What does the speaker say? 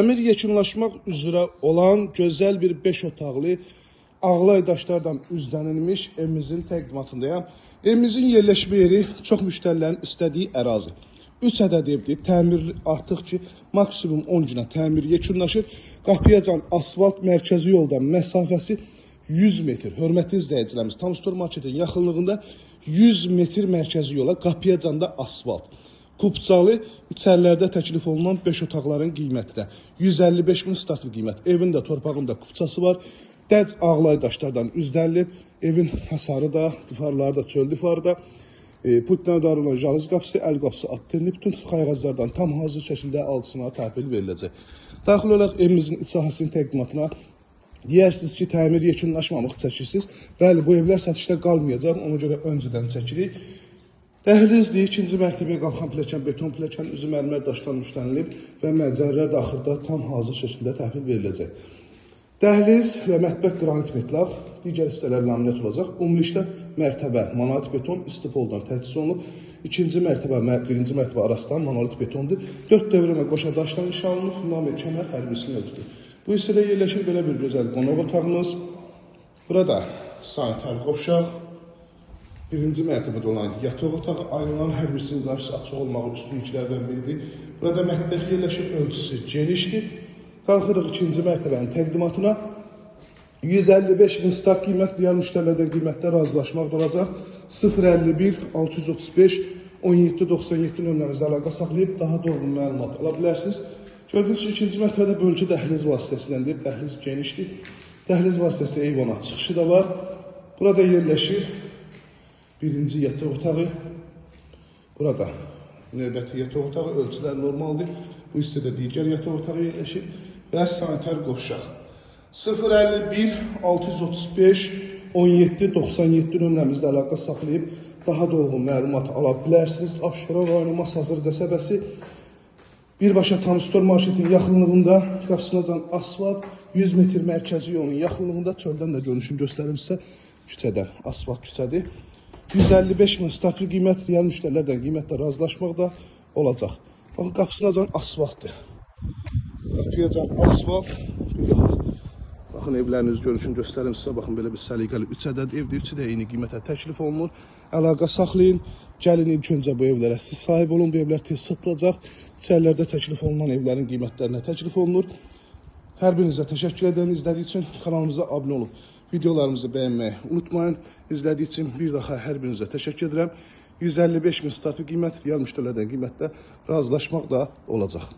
Təmir yekunlaşmaq üzrə olan gözəl bir 5 otaqlı Ağlay daşlardan üzlənilmiş evimizin təqdimatındayam. Evimizin yerləşmə yeri çox müştərilərin istədiyi ərazi. 3 ədəd evdir. Təmir artıq ki maksimum 10 günə təmir yekunlaşır. Qapıyacan asfalt mərkəzi yoldan məsafəsi 100 metr. Hörmətli izləyicilərimiz, Tamstor marketin yaxınlığında 100 metr mərkəzi yola qapıyacanda asfalt. Kupcalı içərilərdə təklif olunan 5 otaqların qiymətinə 155 min start qiymət. Evin də torpağında kupçası var. Dəc Ağlay daşlardan üzdənilib. Evin hasarı da, divarları da çöl divarı da. Pultdan darılan jaluz qapısı, əl qapısı atdenilir. Bütün xayğazlardan tam hazır şəkildə altısına təhvil veriləcək. Daxil olaraq evimizin iç sahəsinin təqdimatına deyirsiniz ki, təmir yekunlaşmamaq çəkirsiniz. Bəli, bu evlər satışda qalmayacaq. Ona görə öncədən çəkirik. Dəhlizdir, ikinci mərtəbəyə qalxan pilləkən, beton pilləkən, üzü mərmər daşdan müştənilib və məcərlər daxildə tam hazır şəkildə təhvil veriləcək. Dəhliz və mətbəx qranit metlaq, digər hissələr laminat olacaq. Ümumilikdə mərtəbə monolit beton istipoldan təchiz olunub. İkinci mərtəbə, birinci mərtəbə arasından monolit betondur. 4 dövrəmə qoşa daşdan inşa olunub, fundament, kəmər hərbisi mövcuddur. Bu hissədə yerləşir belə bir gözəl qonaq otağımız. Burada sanitar qovşaq. Birinci mərtəbədə olan yataq otağı, aynaların hər birisinin qarşısı açıq olmağı üstünlüklərdən biridir. Burada mətbəx yerləşir, ölçüsü genişdir. Qalxırıq ikinci mərtəbənin təqdimatına. 155 min start qiymət, digər müştərilərdən qiymətdə razılaşmaq olacaq. 051 635 1797 nömrəmizdə əlaqə saxlayıb daha dolğun məlumat ala bilərsiniz. Gördüyünüz ki, ikinci mərtəbədə bölgü dəhliz vasitəsindəndir. Dəhliz genişdir. Dəhliz vasitəsində eyvana çıxışı da var. Burada yerləşir birinci yataq otağı. Burada növbəti yataq otağı, ölçülər normaldır. Bu hissədə digər yataq otağı yerləşir və sanitar qovşaq. 051 635 1797 nömrəmizdə əlaqə saxlayıb daha dolğun məlumat ala bilərsiniz. Abşeron rayonu Masazır qəsəbəsi birbaşa Tamstor marketin yaxınlığında qapısınacan asfalt 100 metr mərkəzi yolun yaxınlığında çöldən də görünüşünü göstərim sizə. Küçədə, asfalt küçədir. 155 min startlı qiymət, real müştərilərdən qiymətlə razılaşmaq da olacaq. Baxın, qapısınacan asfaltdır. Qapıyacan asfalt. Bir daha. Baxın, evləriniz görünüşünü göstərim sizə. Baxın, belə bir səliqəli 3 ədəd evdir. 3-ü də eyni qiymətə təklif olunur. Əlaqə saxlayın. Gəlin ilk öncə bu evlərə siz sahib olun. Bu evlər tez satılacaq. İçərilərdə təklif olunan evlərin qiymətlərinə təklif olunur. Hər birinizə təşəkkür edirəm izlədiyi üçün. Kanalımıza abunə olub videolarımızı bəyənməyi unutmayın. İzlədiyi üçün bir daha hər birinizə təşəkkür edirəm. 155 min startlı qiymət, real müştərilərdən qiymətdə razılaşmaq da olacaq.